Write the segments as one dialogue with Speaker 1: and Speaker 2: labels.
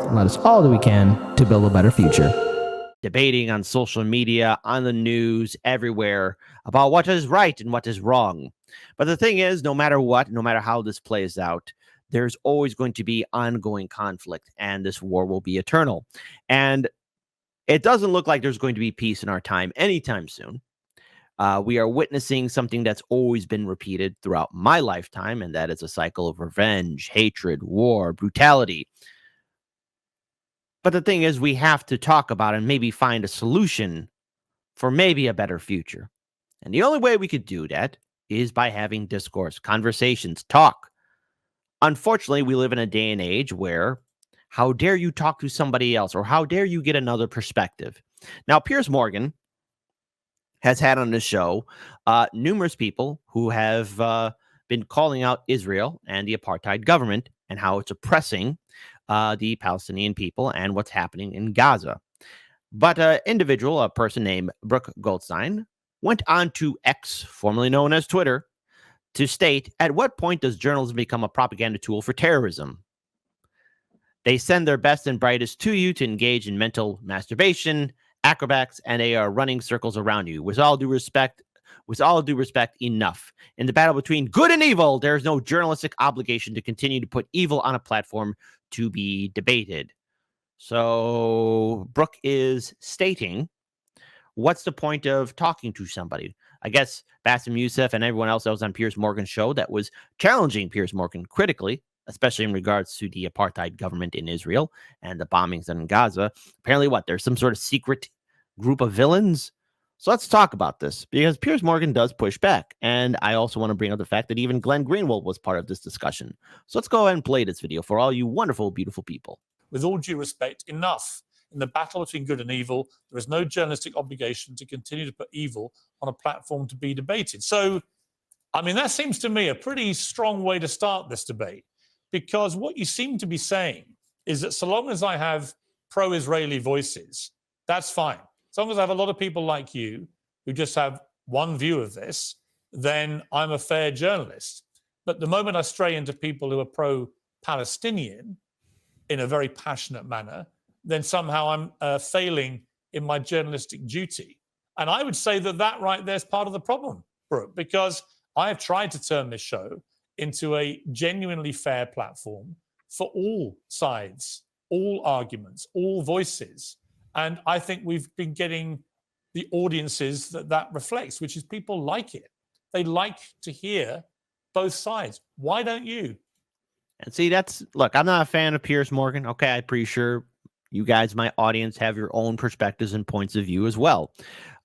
Speaker 1: and let us all do we can to build a better future.
Speaker 2: Debating on social media, on the news, everywhere about what is right and what is wrong. But the thing is, no matter what, no matter how this plays out, there's always going to be ongoing conflict, and this war will be eternal. And it doesn't look like there's going to be peace in our time anytime soon. We are witnessing something that's always been repeated throughout my lifetime, and that is a cycle of revenge, hatred, war, brutality. But the thing is, we have to talk about it and maybe find a solution for maybe a better future. And the only way we could do that is by having discourse, conversations, talk. Unfortunately, we live in a day and age where how dare you talk to somebody else, or how dare you get another perspective? Now, Piers Morgan has had on the show numerous people who have been calling out Israel and the apartheid government and how it's oppressing the Palestinian people and what's happening in Gaza. But an individual, a person named Brooke Goldstein, went on to X, formerly known as Twitter, to state, at what point does journalism become a propaganda tool for terrorism? They send their best and brightest to you to engage in mental masturbation, acrobats, and they are running circles around you. With all due respect, enough. In the battle between good and evil, there is no journalistic obligation to continue to put evil on a platform to be debated. So Brooke is stating, what's the point of talking to somebody? I guess Bassem Youssef and everyone else that was on Piers Morgan's show that was challenging Piers Morgan critically, especially in regards to the apartheid government in Israel and the bombings in Gaza. Apparently, there's some sort of secret group of villains. So let's talk about this, because Piers Morgan does push back. And I also want to bring up the fact that even Glenn Greenwald was part of this discussion. So let's go ahead and play this video for all you wonderful, beautiful people.
Speaker 3: With all due respect, enough. In the battle between good and evil, there is no journalistic obligation to continue to put evil on a platform to be debated. So, I mean, that seems to me a pretty strong way to start this debate, because what you seem to be saying is that so long as I have pro-Israeli voices, that's fine. As long as I have a lot of people like you who just have one view of this, then I'm a fair journalist. But the moment I stray into people who are pro-Palestinian in a very passionate manner, then somehow I'm failing in my journalistic duty. And I would say that right there is part of the problem, Brooke, because I have tried to turn this show into a genuinely fair platform for all sides, all arguments, all voices. And I think we've been getting the audiences that reflects, which is people like it. They like to hear both sides. Why don't you?
Speaker 2: And see, look, I'm not a fan of Piers Morgan. Okay, I'm pretty sure you guys, my audience, have your own perspectives and points of view as well.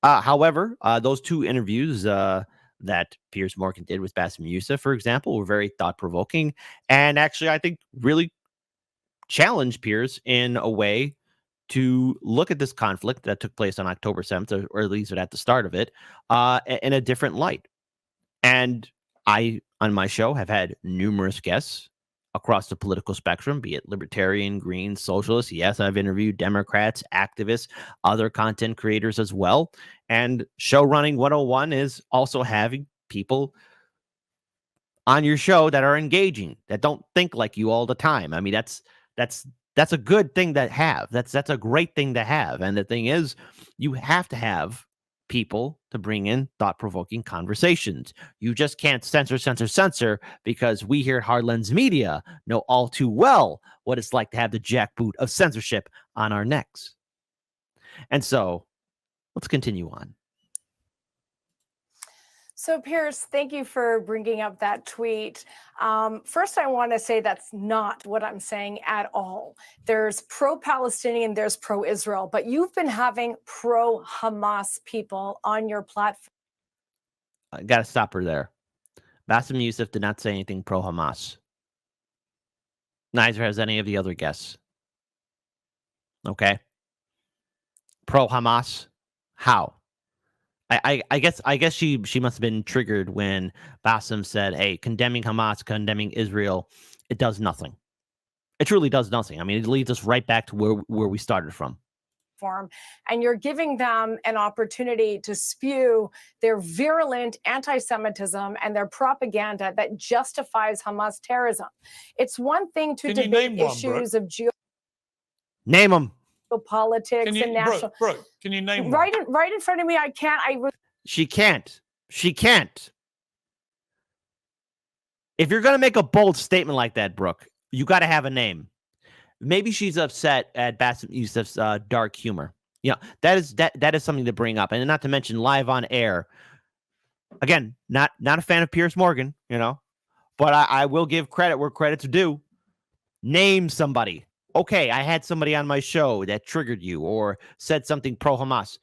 Speaker 2: However, those two interviews that Piers Morgan did with Bassem Youssef, for example, were very thought-provoking, and actually, I think, really challenged Piers in a way to look at this conflict that took place on October 7th, or at least at the start of it, in a different light. And I, on my show, have had numerous guests across the political spectrum, be it libertarian, green, socialist. Yes, I've interviewed Democrats, activists, other content creators as well. And Show Running 101 is also having people on your show that are engaging, that don't think like you all the time. I mean, that's a good thing to have. That's a great thing to have. And the thing is, you have to have people to bring in thought-provoking conversations. You just can't censor, because we here at Hardlens Media know all too well what it's like to have the jackboot of censorship on our necks. And so, let's continue on.
Speaker 4: So, Piers, thank you for bringing up that tweet. First, I want to say that's not what I'm saying at all. There's pro-Palestinian, there's pro-Israel, but you've been having pro-Hamas people on your platform.
Speaker 2: I got to stop her there. Bassem Youssef did not say anything pro-Hamas. Neither has any of the other guests. Okay? Pro-Hamas? How? I guess she must have been triggered when Bassem said, hey, condemning Hamas, condemning Israel, it does nothing. It truly does nothing. I mean, it leads us right back to where we started from.
Speaker 4: And you're giving them an opportunity to spew their virulent anti-Semitism and their propaganda that justifies Hamas terrorism. It's one thing to debate issues of
Speaker 2: Name them.
Speaker 4: Politics
Speaker 3: Can you,
Speaker 4: and national.
Speaker 3: Brooke, can you name one?
Speaker 4: Right in front of me. I can't.
Speaker 2: She can't. She can't. If you're going to make a bold statement like that, Brooke, you got to have a name. Maybe she's upset at Bassem Youssef's dark humor. Yeah, that is something to bring up, and not to mention live on air. Again, not a fan of Piers Morgan, but I will give credit where credit's due. Name somebody. Okay, I had somebody on my show that triggered you or said something pro-Hamas.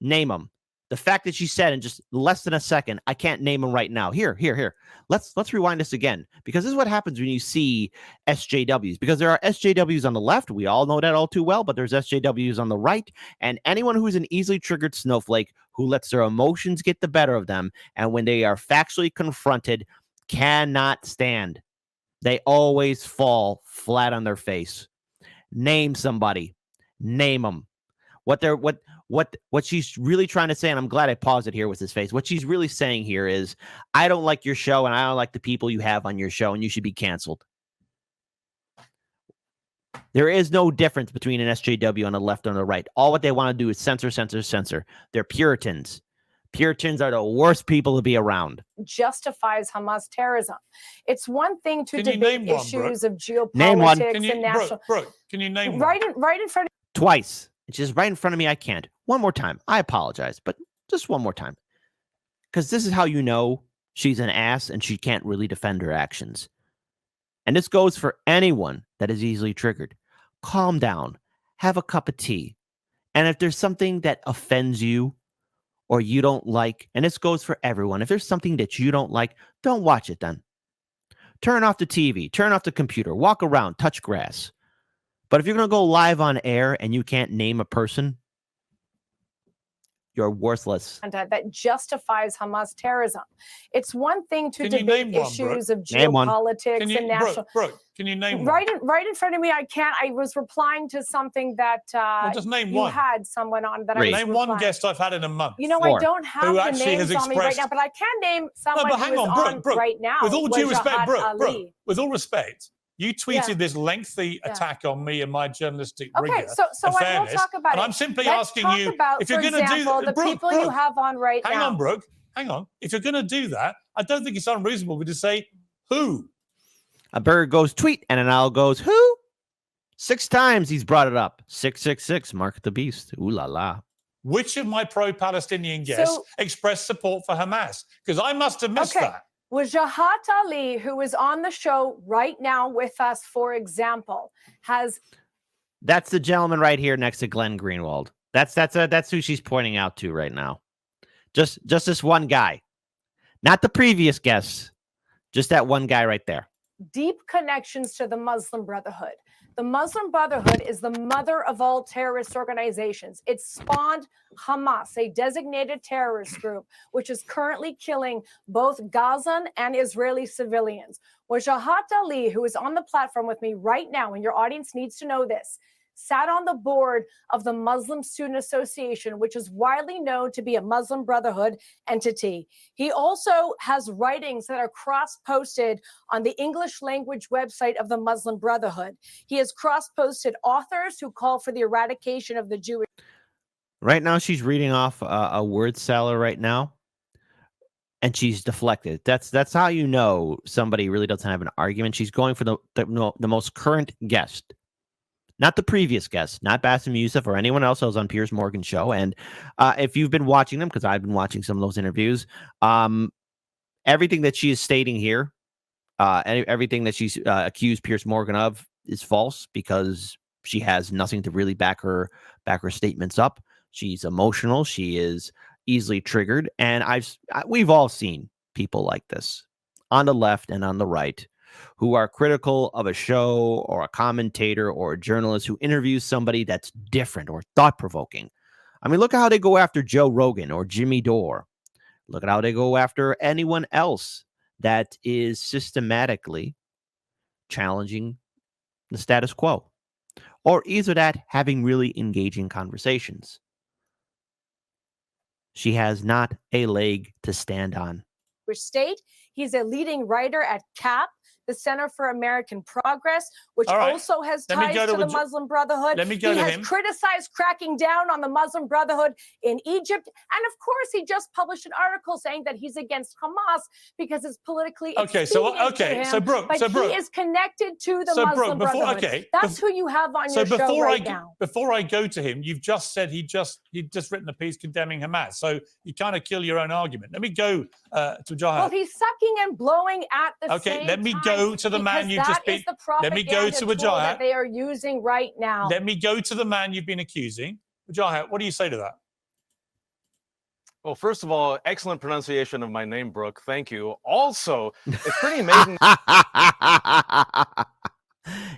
Speaker 2: Name them. The fact that she said in just less than a second, I can't name them right now. Here. Let's rewind this again, because this is what happens when you see SJWs, because there are SJWs on the left. We all know that all too well, but there's SJWs on the right, and anyone who's an easily triggered snowflake who lets their emotions get the better of them, and when they are factually confronted, cannot stand. They always fall flat on their face. Name somebody. Name them. What she's really trying to say, and I'm glad I paused it here with his face. What she's really saying here is, I don't like your show, and I don't like the people you have on your show, and you should be canceled. There is no difference between an SJW on the left and the right. All what they want to do is censor, censor, censor. They're Puritans. Puritans are the worst people to be around.
Speaker 4: Justifies Hamas terrorism. It's one thing to debate issues of geopolitics and national.
Speaker 3: Brooke, can you name one?
Speaker 4: Right in front of
Speaker 2: Twice. It's just right in front of me. I can't. One more time. I apologize, but just one more time. Because this is how you know she's an ass and she can't really defend her actions. And this goes for anyone that is easily triggered. Calm down. Have a cup of tea. And if there's something that offends you or you don't like, and this goes for everyone, if there's something that you don't like, don't watch it then. Turn off the TV. Turn off the computer. Walk around. Touch grass. But if you're going to go live on air and you can't name a person, you're worthless.
Speaker 4: That justifies Hamas terrorism. It's one thing to debate issues of geopolitics and national.
Speaker 3: Brooke, can you name one?
Speaker 4: Right in front of me. I can't. I was replying to something that
Speaker 3: just name
Speaker 4: you
Speaker 3: one.
Speaker 4: had someone on that. I was
Speaker 3: name
Speaker 4: replying.
Speaker 3: one guest I've had in a month.
Speaker 4: I don't have the names on me right now, but I can name someone who is on right now.
Speaker 3: With all due respect,
Speaker 4: Wajahat
Speaker 3: Brooke,
Speaker 4: Ali.
Speaker 3: with all respect. You tweeted this lengthy attack on me and my journalistic rigor
Speaker 4: so
Speaker 3: and
Speaker 4: I
Speaker 3: fairness,
Speaker 4: will talk about
Speaker 3: and
Speaker 4: it.
Speaker 3: I'm simply
Speaker 4: Let's
Speaker 3: asking
Speaker 4: talk
Speaker 3: you
Speaker 4: about,
Speaker 3: if you're going to do
Speaker 4: that. The people you have on right now.
Speaker 3: Hang on, Brooke. Hang on. If you're going to do that, I don't think it's unreasonable to say who.
Speaker 2: A bird goes tweet, and an owl goes who? 6 times he's brought it up. 666, Mark the Beast. Ooh la la.
Speaker 3: Which of my pro-Palestinian guests expressed support for Hamas? Because I must have missed that.
Speaker 4: Jahat Ali, who is on the show right now with us, for example, has.
Speaker 2: That's the gentleman right here next to Glenn Greenwald. That's who she's pointing out to right now. Just this one guy, not the previous guests. Just that one guy right there.
Speaker 4: Deep connections to the Muslim Brotherhood. The Muslim Brotherhood is the mother of all terrorist organizations. It spawned Hamas, a designated terrorist group, which is currently killing both Gazan and Israeli civilians. Jahat Ali, who is on the platform with me right now, and your audience needs to know this, sat on the board of the Muslim Student Association, which is widely known to be a Muslim Brotherhood entity. He also has writings that are cross-posted on the English language website of the Muslim Brotherhood. He has cross-posted authors who call for the eradication of the Jewish.
Speaker 2: Right now, she's reading off a word salad right now, and she's deflected. That's how you know somebody really doesn't have an argument. She's going for the most current guest. Not the previous guest, not Bassem Youssef or anyone else that was on Piers Morgan's show. And if you've been watching them, because I've been watching some of those interviews, everything that she is stating here, everything that she's accused Piers Morgan of is false, because she has nothing to really back her statements up. She's emotional. She is easily triggered. And we've all seen people like this on the left and on the right, who are critical of a show or a commentator or a journalist who interviews somebody that's different or thought-provoking. I mean, look at how they go after Joe Rogan or Jimmy Dore. Look at how they go after anyone else that is systematically challenging the status quo, or either that having really engaging conversations. She has not a leg to stand on.
Speaker 4: State. He's a leading writer at CAP, the Center for American Progress, which
Speaker 3: All right.
Speaker 4: also has
Speaker 3: Let me
Speaker 4: ties
Speaker 3: go
Speaker 4: to
Speaker 3: to
Speaker 4: the Muslim Brotherhood.
Speaker 3: Let me go
Speaker 4: he
Speaker 3: to
Speaker 4: has
Speaker 3: him.
Speaker 4: criticized cracking down on the Muslim Brotherhood in Egypt. And of course, he just published an article saying that he's against Hamas because it's politically expedient to him.
Speaker 3: Brooke,
Speaker 4: but he is connected to the Muslim Brotherhood. That's who you have on your show right now.
Speaker 3: Before I go to him, you've just said he'd just written a piece condemning Hamas. So you kind of kill your own argument. Let me go to Jahat.
Speaker 4: Well, he's sucking and blowing at the same
Speaker 3: Okay, let me
Speaker 4: time
Speaker 3: go to the man you've just been.
Speaker 4: Let me go to
Speaker 3: Wajahat
Speaker 4: that they are using right now.
Speaker 3: Let me go to the man you've been accusing. Jahat, what do you say to that?
Speaker 5: Well, first of all, excellent pronunciation of my name, Brooke. Thank you. Also, it's pretty amazing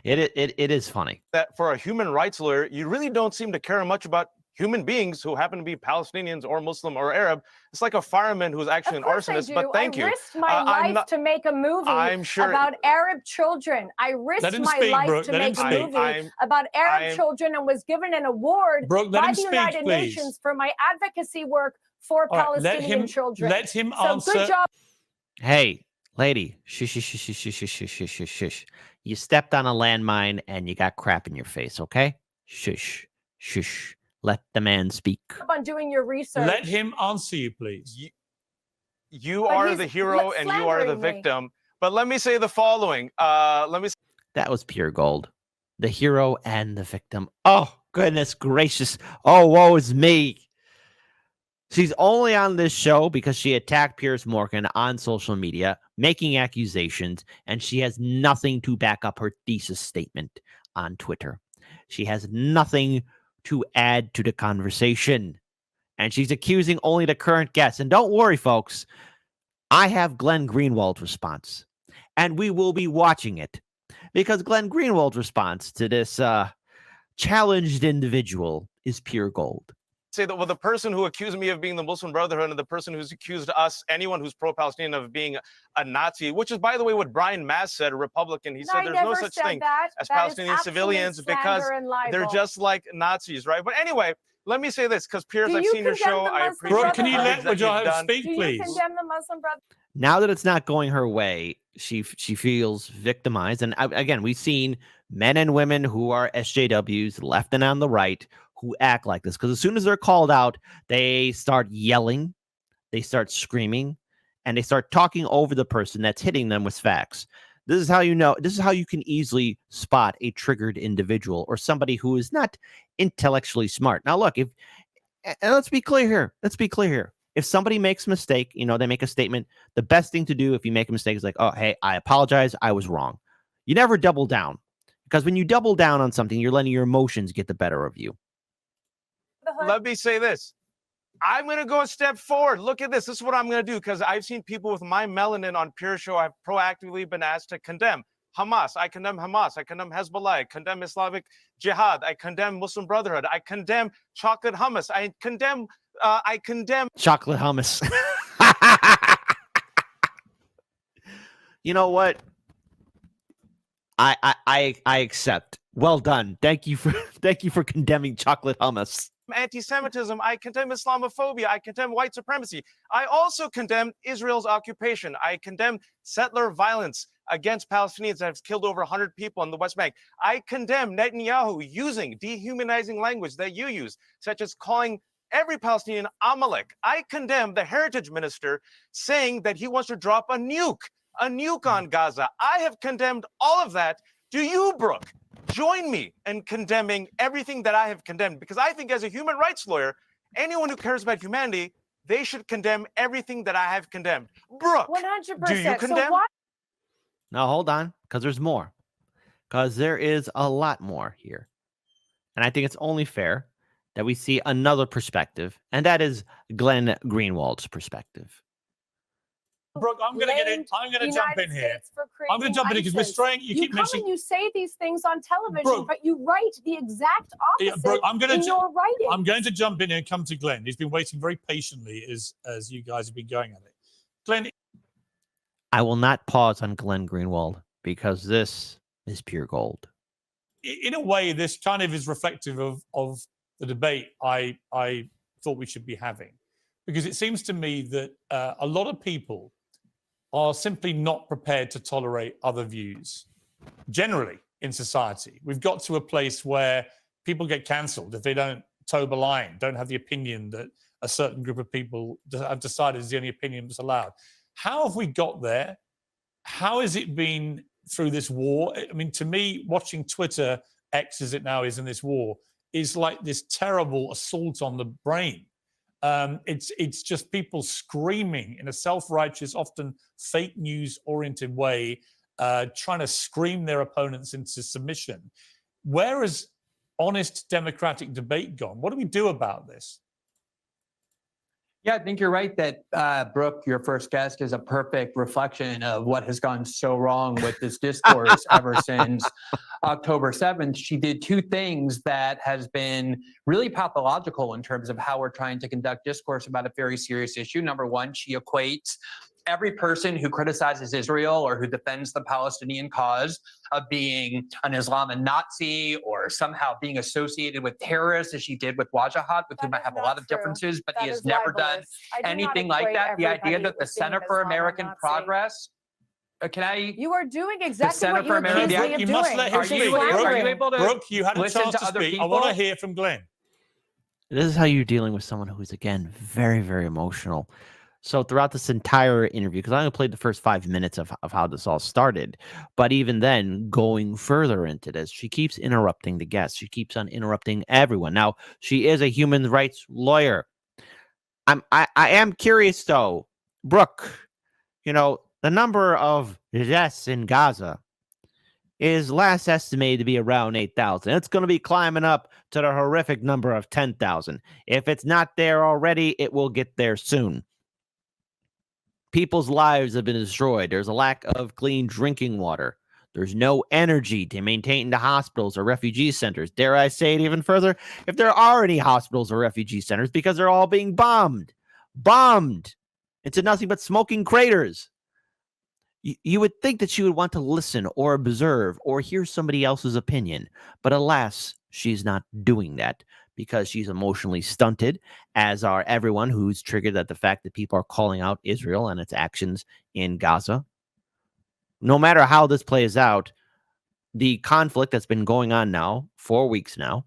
Speaker 2: It is funny
Speaker 5: that for a human rights lawyer, you really don't seem to care much about human beings who happen to be Palestinians or Muslim or Arab. It's like a fireman who's actually an arsonist. But thank you.
Speaker 4: I risked my life to make a movie about Arab children. I risked my life to make a movie about Arab children and was given an award by the United Nations for my advocacy work for Palestinian children.
Speaker 3: Let him answer.
Speaker 4: Good job.
Speaker 2: Hey, lady, shush. You stepped on a landmine and you got crap in your face, okay? Shush. Let the man speak.
Speaker 4: On doing your research.
Speaker 3: Let him answer you, please.
Speaker 5: You are the hero and you are the victim. But let me say the following.
Speaker 2: That was pure gold. The hero and the victim. Oh, goodness gracious. Oh, woe is me. She's only on this show because she attacked Piers Morgan on social media, making accusations, and she has nothing to back up her thesis statement on Twitter. She has nothing to add to the conversation, and she's accusing only the current guests. And don't worry, folks, I have Glenn Greenwald's response, and we will be watching it because Glenn Greenwald's response to this challenged individual is pure gold.
Speaker 5: Say that, well, the person who accused me of being the Muslim Brotherhood and the person who's accused us, anyone who's pro-Palestinian, of being a Nazi, which is, by the way, what Brian Mass said, a Republican. He said there's no such thing as Palestinian civilians because they're just like Nazis, right? But anyway, let me say this, because Piers, I've seen your show. I appreciate
Speaker 3: Brooke, can you let Wajahat speak, please?
Speaker 4: Do you condemn the Muslim Brotherhood?
Speaker 2: Now that it's not going her way, she feels victimized. And again, we've seen men and women who are SJWs, left and on the right, who act like this, because as soon as they're called out, they start yelling, they start screaming, and they start talking over the person that's hitting them with facts. This is how you know, this is how you can easily spot a triggered individual or somebody who is not intellectually smart. Now, look, and let's be clear here. If somebody makes a mistake, they make a statement, the best thing to do if you make a mistake is like, oh, hey, I apologize, I was wrong. You never double down, because when you double down on something, you're letting your emotions get the better of you.
Speaker 5: Let me say this. I'm going to go a step forward. Look at this. This is what I'm going to do, because I've seen people with my melanin on Piers' show. I've proactively been asked to condemn Hamas. I condemn Hamas. I condemn Hezbollah. I condemn Islamic Jihad. I condemn Muslim Brotherhood. I condemn chocolate hummus. I condemn
Speaker 2: chocolate hummus. You know what? I accept. Well done. Thank you for condemning chocolate hummus.
Speaker 5: Anti-Semitism. I condemn Islamophobia. I condemn white supremacy. I also condemn Israel's occupation. I condemn settler violence against Palestinians that have killed over 100 people on the West Bank. I condemn Netanyahu using dehumanizing language that you use, such as calling every Palestinian Amalek. I condemn the heritage minister saying that he wants to drop a nuke on Gaza. I have condemned all of that. Do you, Brooke, join me in condemning everything that I have condemned? Because I think as a human rights lawyer, anyone who cares about humanity, they should condemn everything that I have condemned. Brooke,
Speaker 4: 100%.
Speaker 5: do you condemn?
Speaker 2: Now, hold on, because there's more. Because there is a lot more here. And I think it's only fair that we see another perspective, and that is Glenn Greenwald's perspective.
Speaker 3: Brooke, I'm going to jump in here. I'm going to jump in because we're straying. You
Speaker 4: You say these things on television, but you write the exact opposite
Speaker 3: Brooke, in
Speaker 4: your writing.
Speaker 3: I'm going to jump in and come to Glenn. He's been waiting very patiently as you guys have been going at it. Glenn.
Speaker 2: I will not pause on Glenn Greenwald because this is pure gold.
Speaker 3: In a way, this kind of is reflective of the debate I thought we should be having. Because it seems to me that a lot of people are simply not prepared to tolerate other views. Generally, in society, we've got to a place where people get cancelled if they don't toe the line, don't have the opinion that a certain group of people have decided is the only opinion that's allowed. How have we got there? How has it been through this war? I mean, to me, watching Twitter, X as it now is in this war, is like this terrible assault on the brain. It's just people screaming in a self-righteous, often fake news-oriented way, trying to scream their opponents into submission. Where has honest democratic debate gone? What do we do about this?
Speaker 6: Yeah, I think you're right that Brooke, your first guest, is a perfect reflection of what has gone so wrong with this discourse ever since October 7th. She did two things that has been really pathological in terms of how we're trying to conduct discourse about a very serious issue. Number one, she equates every person who criticizes Israel or who defends the Palestinian cause of being an Islamic Nazi or somehow being associated with terrorists, as she did with Wajahat, with whom I have a lot of differences, but he has never done anything like that. The idea that the Center for American Progress,
Speaker 4: You are doing exactly what you're accusing me of doing.
Speaker 3: You must let him speak. Brooke, you had a chance to speak. I want to hear from Glenn.
Speaker 2: This is how you're dealing with someone who's, again, very, very emotional. So throughout this entire interview, because I only played the first 5 minutes of how this all started, but even then, going further into this, she keeps interrupting the guests. She keeps on interrupting everyone. Now, she is a human rights lawyer. I am curious, though, Brooke, the number of deaths in Gaza is last estimated to be around 8,000. It's going to be climbing up to the horrific number of 10,000. If it's not there already, it will get there soon. People's lives have been destroyed. There's a lack of clean drinking water. There's no energy to maintain the hospitals or refugee centers. Dare I say it even further? If there are any hospitals or refugee centers, because they're all being bombed into nothing but smoking craters. You would think that she would want to listen or observe or hear somebody else's opinion. But alas, she's not doing that, because she's emotionally stunted, as are everyone who's triggered at the fact that people are calling out Israel and its actions in Gaza. No matter how this plays out, the conflict that's been going on now, 4 weeks now,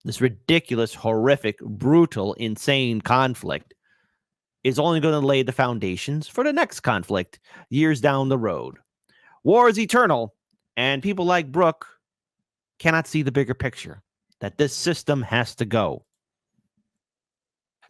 Speaker 2: this ridiculous, horrific, brutal, insane conflict, is only going to lay the foundations for the next conflict years down the road. War is eternal, and people like Brooke cannot see the bigger picture, that this system has to go.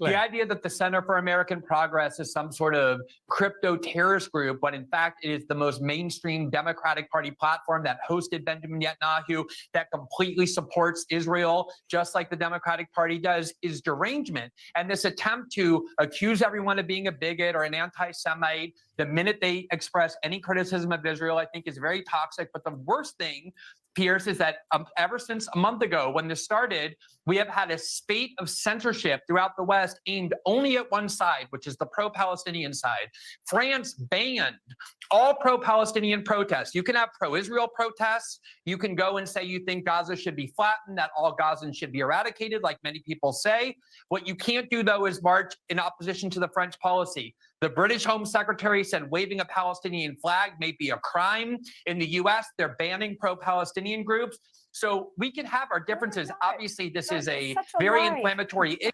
Speaker 6: The idea that the Center for American Progress is some sort of crypto terrorist group, when in fact it is the most mainstream Democratic Party platform that hosted Benjamin Netanyahu, that completely supports Israel, just like the Democratic Party does, is derangement. And this attempt to accuse everyone of being a bigot or an anti-Semite the minute they express any criticism of Israel, I think is very toxic. But the worst thing, Piers, is that ever since a month ago when this started, we have had a spate of censorship throughout the West aimed only at one side, which is the pro-Palestinian side. France banned all pro-Palestinian protests. You can have pro-Israel protests. You can go and say you think Gaza should be flattened, that all Gazans should be eradicated, like many people say. What you can't do, though, is march in opposition to the French policy. The British Home Secretary said waving a Palestinian flag may be a crime. In the U.S., they're banning pro-Palestinian groups. So we can have our differences. Obviously, this is a very inflammatory issue.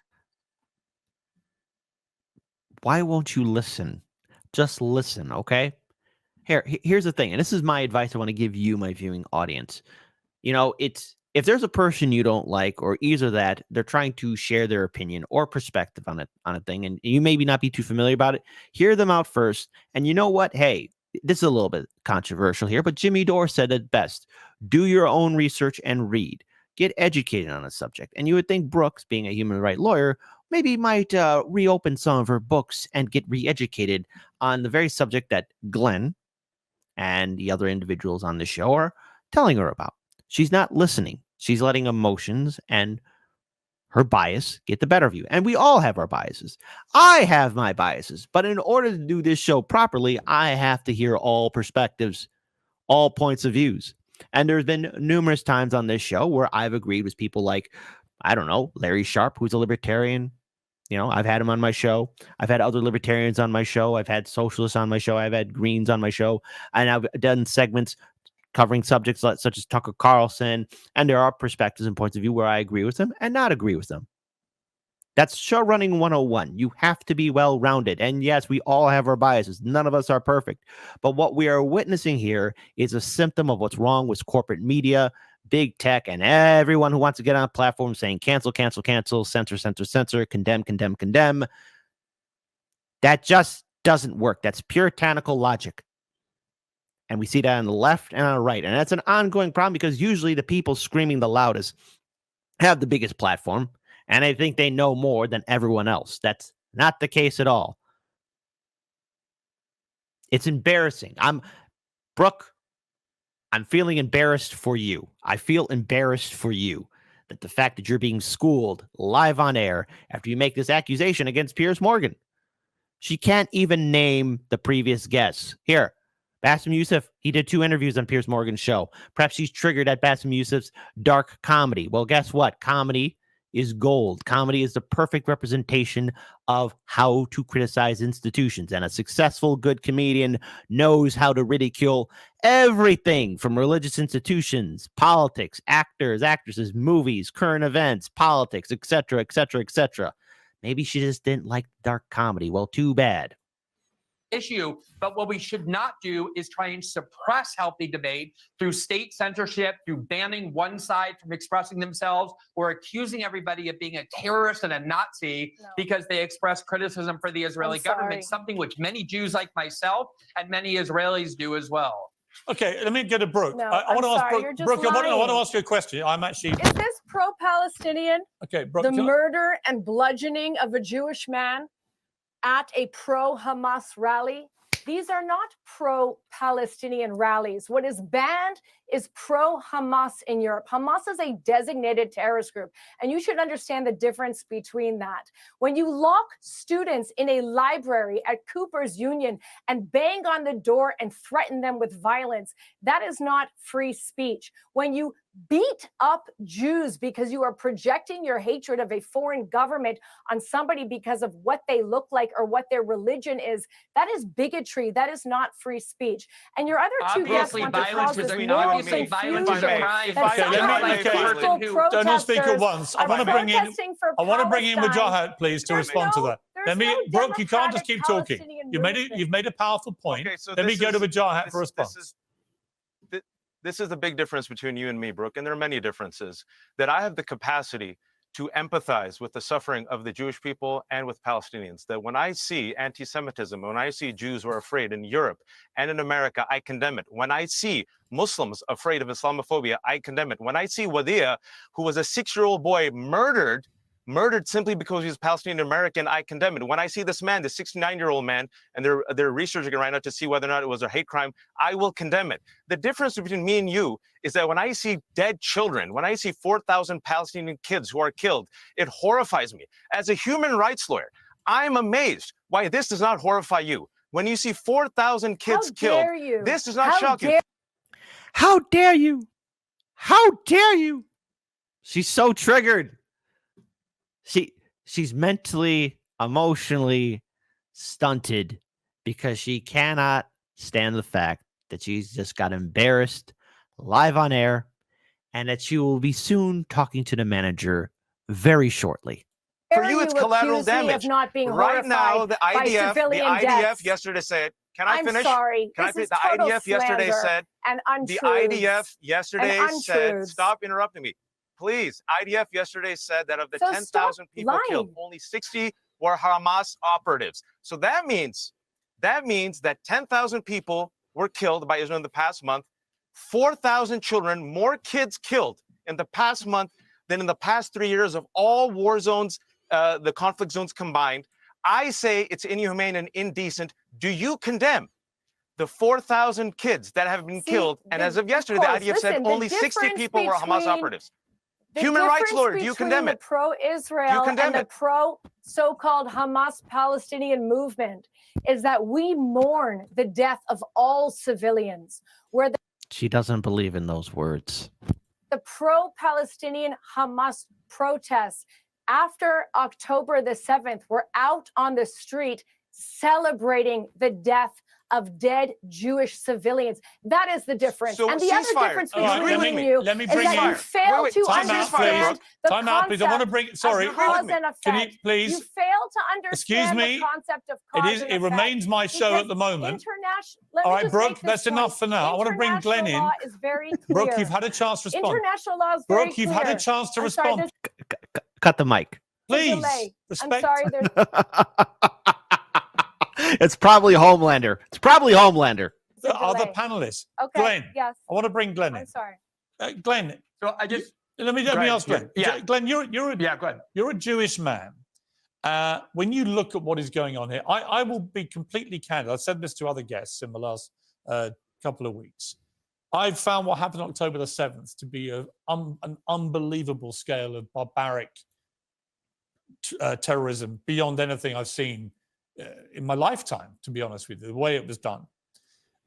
Speaker 2: Why won't you listen? Just listen, okay? Here's the thing, and this is my advice I want to give you, my viewing audience. It's if there's a person you don't like, or either that they're trying to share their opinion or perspective on a thing, and you maybe not be too familiar about it, hear them out first. And you know what? Hey, this is a little bit controversial here, but Jimmy Dore said it best. Do your own research and read. Get educated on a subject. And you would think Brooks, being a human rights lawyer, maybe might reopen some of her books and get re-educated on the very subject that Glenn and the other individuals on the show are telling her about. She's not listening. She's letting emotions and her bias get the better of you. And we all have our biases. I have my biases. But in order to do this show properly, I have to hear all perspectives, all points of views. And there's been numerous times on this show where I've agreed with people like, I don't know, Larry Sharp, who's a libertarian, You know, I've had him on my show. I've had other libertarians on my show. I've had socialists on my show. I've had Greens on my show. And I've done segments covering subjects such as Tucker Carlson. And there are perspectives and points of view where I agree with them and not agree with them. That's show running 101. You have to be well-rounded. And yes, we all have our biases. None of us are perfect. But what we are witnessing here is a symptom of what's wrong with corporate media, big tech, and everyone who wants to get on a platform saying cancel, cancel, cancel, censor, censor, censor, condemn, condemn, condemn. That just doesn't work. That's puritanical logic. And we see that on the left and on the right. And that's an ongoing problem because usually the people screaming the loudest have the biggest platform. And I think they know more than everyone else. That's not the case at all. It's embarrassing. Brooke, I'm feeling embarrassed for you. I feel embarrassed for you that the fact that you're being schooled live on air after you make this accusation against Piers Morgan. She can't even name the previous guests. Here, Bassem Youssef, he did 2 interviews on Piers Morgan's show. Perhaps she's triggered at Bassem Youssef's dark comedy. Well, guess what? Comedy is gold. Comedy is the perfect representation of how to criticize institutions. And a successful, good comedian knows how to ridicule everything from religious institutions, politics, actors, actresses, movies, current events, politics, etc., etc., etc. Maybe she just didn't like dark comedy. Well, too bad.
Speaker 6: Issue, but what we should not do is try and suppress healthy debate through state censorship, through banning one side from expressing themselves, or accusing everybody of being a terrorist and a Nazi because they express criticism for the Israeli government, something which many Jews like myself and many Israelis do as well.
Speaker 3: Okay, let me get to Brooke.
Speaker 4: No,
Speaker 3: I want to ask
Speaker 4: Brooke.
Speaker 3: Brooke, I want to ask you a question.
Speaker 4: Is this pro-Palestinian?
Speaker 3: Okay, Brooke.
Speaker 4: The murder and bludgeoning of a Jewish man at a pro-Hamas rally? These are not pro-Palestinian rallies. What is banned is pro-Hamas in Europe. Hamas is a designated terrorist group, and you should understand the difference between that. When you lock students in a library at Cooper's Union and bang on the door and threaten them with violence, that is not free speech. When you beat up Jews because you are projecting your hatred of a foreign government on somebody because of what they look like or what their religion is, that is bigotry. That is not free speech. And your other two guests want to cause this moral confusion.
Speaker 3: Don't speak at once. I want to bring in Wajahat, please, to respond to that. Brooke, you can't just keep talking. You've made a powerful point.
Speaker 5: Okay, so
Speaker 3: let me go to Wajahat for a response.
Speaker 5: This is the big difference between you and me, Brooke, and there are many differences, that I have the capacity to empathize with the suffering of the Jewish people and with Palestinians. That when I see anti-Semitism, when I see Jews who are afraid in Europe and in America, I condemn it. When I see Muslims afraid of Islamophobia, I condemn it. When I see Wadia, who was a 6-year-old boy murdered simply because he's Palestinian American, I condemn it. When I see this man, the 69-year-old man, and they're researching it right now to see whether or not it was a hate crime, I will condemn it. The difference between me and you is that when I see dead children, when I see 4,000 Palestinian kids who are killed, it horrifies me. As a human rights lawyer, I'm amazed why this does not horrify you. When you see 4,000 kids killed, this does not shock you.
Speaker 2: How dare you? How dare you? She's so triggered. She's mentally, emotionally stunted because she cannot stand the fact that she's just got embarrassed live on air and that she will be soon talking to the manager very shortly.
Speaker 5: For you, it's collateral damage.
Speaker 4: Not being
Speaker 5: right now, the IDF yesterday said, can I finish?
Speaker 4: I'm sorry.
Speaker 5: Can I finish? The IDF yesterday said, the IDF yesterday said, stop interrupting me. Please, IDF yesterday said that of the 10,000 people killed, only 60 were Hamas operatives. So that means that 10,000 people were killed by Israel in the past month, 4,000 children, more kids killed in the past month than in the past 3 years of all war zones, the conflict zones combined. I say it's inhumane and indecent. Do you condemn the 4,000 kids that have been killed? And as of yesterday, the IDF said only 60 people were Hamas operatives. Human rights lawyer, do you condemn it?
Speaker 4: The pro-Israel and the pro-so-called Hamas-Palestinian movement is that we mourn the death of all civilians. Where
Speaker 2: she doesn't believe in those words.
Speaker 4: The pro-Palestinian Hamas protests after October the 7th, were out on the street celebrating the death of dead Jewish civilians. That is the difference.
Speaker 5: So
Speaker 4: and the other
Speaker 5: ceasefire.
Speaker 4: difference
Speaker 5: All right,
Speaker 4: between you
Speaker 3: let me
Speaker 4: is
Speaker 3: bring
Speaker 4: that you
Speaker 3: in-
Speaker 4: fail
Speaker 5: Wait,
Speaker 4: to
Speaker 5: time out,
Speaker 4: understand the
Speaker 3: Time out, please. I want to bring. Sorry,
Speaker 4: of cause and effect.
Speaker 3: can you please?
Speaker 4: You fail to understand
Speaker 3: me.
Speaker 4: the concept of cause and
Speaker 3: It
Speaker 4: effect.
Speaker 3: remains my show
Speaker 4: Because
Speaker 3: at the moment.
Speaker 4: Let
Speaker 3: All
Speaker 4: me
Speaker 3: right,
Speaker 4: just
Speaker 3: Brooke,
Speaker 4: make this
Speaker 3: that's
Speaker 4: point.
Speaker 3: enough for now. I want to bring Glenn in.
Speaker 4: International law is very clear.
Speaker 3: Brooke, you've had a chance to respond.
Speaker 4: International law is very
Speaker 3: Brooke, you've
Speaker 4: clear.
Speaker 3: had a chance to
Speaker 4: I'm sorry,
Speaker 3: respond.
Speaker 4: there's
Speaker 2: Cut the mic.
Speaker 4: a
Speaker 3: Please,
Speaker 4: delay.
Speaker 3: respect.
Speaker 4: I'm sorry, there's
Speaker 2: It's probably Homelander. It's probably Homelander.
Speaker 3: The
Speaker 4: a
Speaker 3: other
Speaker 4: delay.
Speaker 3: panelists.
Speaker 4: Okay.
Speaker 3: Glenn,
Speaker 4: Yes.
Speaker 3: I want to bring Glenn in.
Speaker 4: I'm sorry.
Speaker 3: Glenn,
Speaker 6: So I just
Speaker 3: let me
Speaker 6: Go ahead,
Speaker 3: ask Glenn.
Speaker 6: yeah.
Speaker 3: Glenn, you're
Speaker 6: yeah, go ahead.
Speaker 3: a Jewish man. When you look at what is going on here, I will be completely candid. I've said this to other guests in the last couple of weeks. I've found what happened October the 7th to be an unbelievable scale of barbaric terrorism beyond anything I've seen in my lifetime, to be honest with you, the way it was done.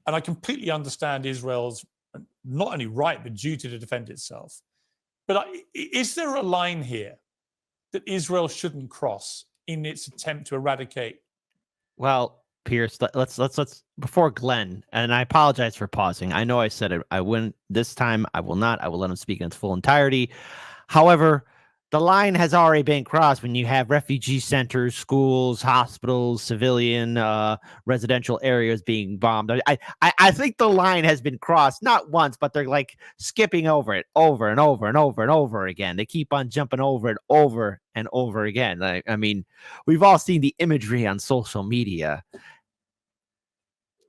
Speaker 3: And I completely understand Israel's not only right, but duty to defend itself. But is there a line here that Israel shouldn't cross in its attempt to eradicate?
Speaker 2: Well, Piers, let's before Glenn, and I apologize for pausing. I know I said it. I wouldn't this time. I will not. I will let him speak in its full entirety. However, the line has already been crossed when you have refugee centers, schools, hospitals, civilian residential areas being bombed. I think the line has been crossed not once, but they're like skipping over it over and over and over and over again. They keep on jumping over it over and over again. I mean, we've all seen the imagery on social media.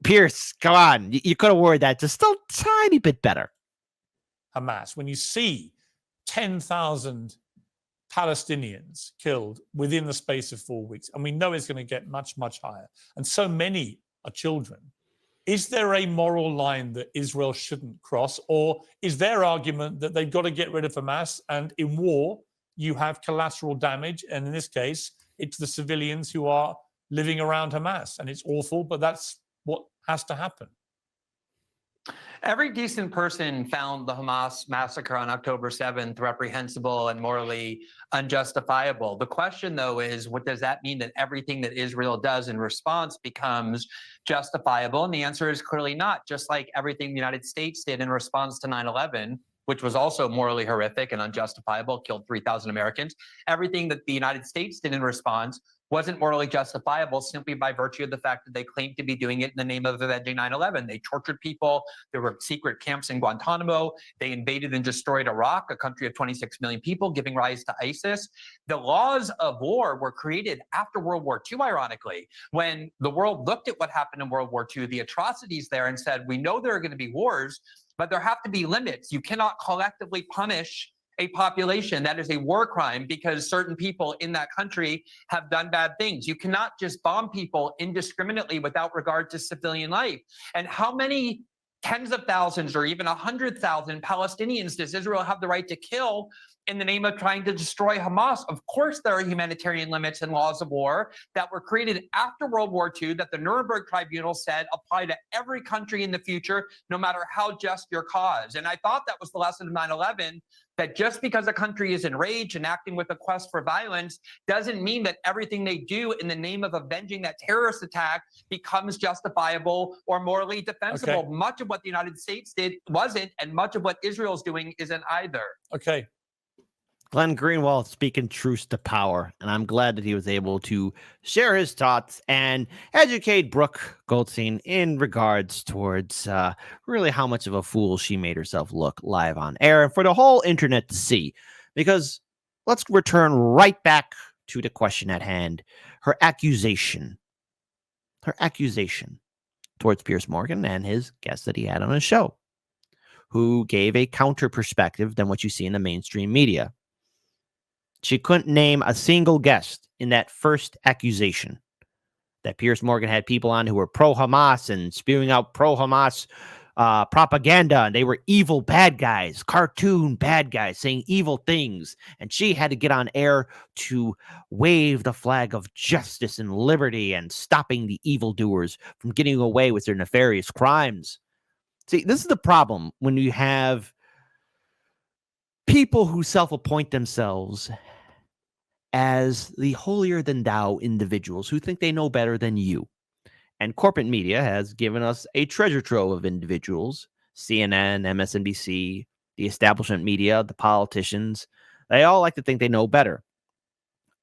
Speaker 2: Piers, come on. You could have worded that just a tiny bit better.
Speaker 3: Hamas, when you see 10,000 Palestinians killed within the space of 4 weeks, and we know it's going to get much, much higher, and so many are children, is there a moral line that Israel shouldn't cross? Or is their argument that they've got to get rid of Hamas, and in war, you have collateral damage, and in this case, it's the civilians who are living around Hamas, and it's awful, but that's what has to happen?
Speaker 6: Every decent person found the Hamas massacre on October 7th reprehensible and morally unjustifiable. The question, though, is what does that mean that everything that Israel does in response becomes justifiable? And the answer is clearly not. Just like everything the United States did in response to 9/11, which was also morally horrific and unjustifiable, killed 3,000 Americans. Everything that the United States did in response wasn't morally justifiable simply by virtue of the fact that they claimed to be doing it in the name of avenging 9/11. They tortured people. There were secret camps in Guantanamo. They invaded and destroyed Iraq, a country of 26 million people, giving rise to ISIS. The laws of war were created after World War II, ironically, when the world looked at what happened in World War II, the atrocities there, and said, we know there are going to be wars, but there have to be limits. You cannot collectively punish a population. That is a war crime because certain people in that country have done bad things. You cannot just bomb people indiscriminately without regard to civilian life. And how many tens of thousands or even 100,000 Palestinians does Israel have the right to kill in the name of trying to destroy Hamas? Of course, there are humanitarian limits and laws of war that were created after World War II that the Nuremberg Tribunal said apply to every country in the future, no matter how just your cause. And I thought that was the lesson of 9/11, that just because a country is enraged and acting with a quest for violence doesn't mean that everything they do in the name of avenging that terrorist attack becomes justifiable or morally defensible.
Speaker 3: Okay.
Speaker 6: Much of what the United States did wasn't, and much of what Israel's doing isn't either.
Speaker 3: Okay.
Speaker 2: Glenn Greenwald speaking truth to power, and I'm glad that he was able to share his thoughts and educate Brooke Goldstein in regards towards really how much of a fool she made herself look live on air and for the whole internet to see. Because let's return right back to the question at hand, her accusation towards Piers Morgan and his guest that he had on his show, who gave a counter perspective than what you see in the mainstream media. She couldn't name a single guest in that first accusation that Piers Morgan had people on who were pro-Hamas and spewing out pro-Hamas propaganda, and they were evil bad guys, cartoon bad guys saying evil things, and she had to get on air to wave the flag of justice and liberty and stopping the evildoers from getting away with their nefarious crimes. See, this is the problem when you have people who self-appoint themselves as the holier than thou individuals who think they know better than you. And corporate media has given us a treasure trove of individuals: CNN, MSNBC, the establishment media, the politicians. They all like to think they know better.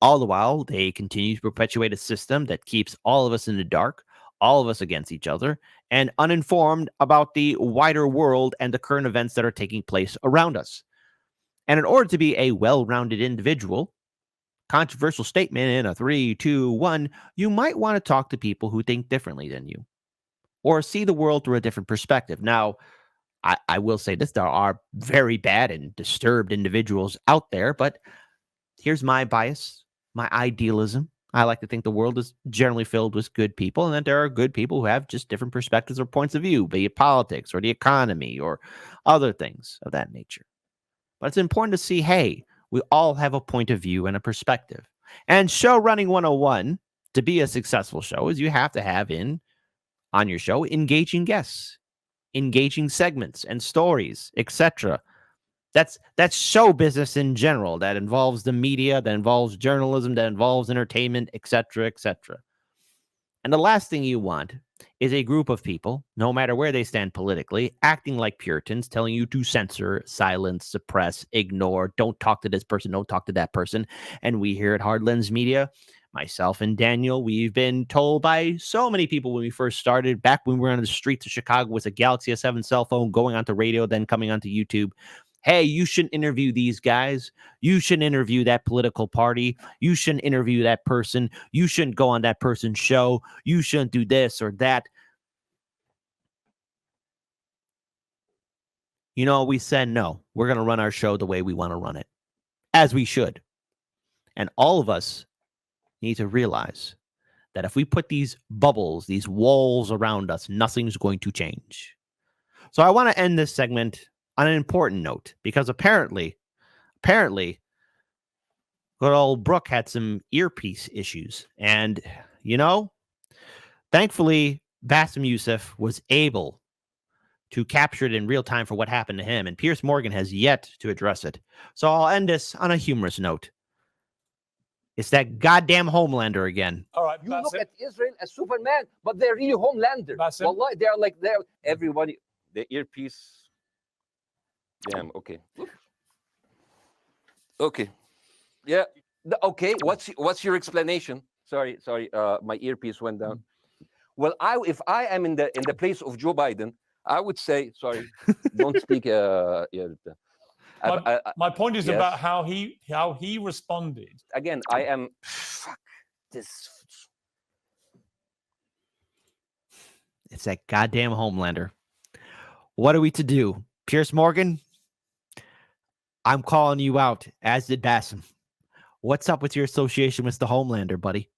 Speaker 2: All the while, they continue to perpetuate a system that keeps all of us in the dark, all of us against each other, and uninformed about the wider world and the current events that are taking place around us. And in order to be a well-rounded individual, controversial statement in a 3, 2, 1, you might want to talk to people who think differently than you or see the world through a different perspective. Now, I will say this: there are very bad and disturbed individuals out there, but here's my bias, my idealism. I like to think the world is generally filled with good people, and that there are good people who have just different perspectives or points of view, be it politics or the economy or other things of that nature. But it's important to see, hey, we all have a point of view and a perspective. And Show Running 101, to be a successful show, is you have to have on your show engaging guests, engaging segments and stories, etc. That's show business in general. That involves the media, that involves journalism, that involves entertainment, etc., etc. And the last thing you want is a group of people, no matter where they stand politically, acting like Puritans, telling you to censor, silence, suppress, ignore, don't talk to this person, don't talk to that person. And we here at Hard Lens Media, myself and Daniel, we've been told by so many people when we first started, back when we were on the streets of Chicago with a Galaxy S7 cell phone, going onto radio, then coming onto YouTube. Hey, you shouldn't interview these guys. You shouldn't interview that political party. You shouldn't interview that person. You shouldn't go on that person's show. You shouldn't do this or that. You know, we said, no, we're going to run our show the way we want to run it, as we should. And all of us need to realize that if we put these bubbles, these walls around us, nothing's going to change. So I want to end this segment on an important note, because apparently, good old Brooke had some earpiece issues. And, thankfully, Bassem Youssef was able to capture it in real time for what happened to him. And Piers Morgan has yet to address it. So I'll end this on a humorous note. It's that goddamn Homelander again.
Speaker 3: All right,
Speaker 7: you look at Israel as Superman, but they're really Homelander. Wallahi, they're everybody. The earpiece. Damn. Okay. Okay. Yeah. Okay. What's your explanation? Sorry. My earpiece went down. Well, if I am in the place of Joe Biden, I would say, sorry, don't speak.
Speaker 3: My point is
Speaker 7: yes.
Speaker 3: about how he responded.
Speaker 7: Again, I am. Fuck this.
Speaker 2: It's that goddamn Homelander. What are we to do? Piers Morgan, I'm calling you out, as did Bassem. What's up with your association with the Homelander, buddy?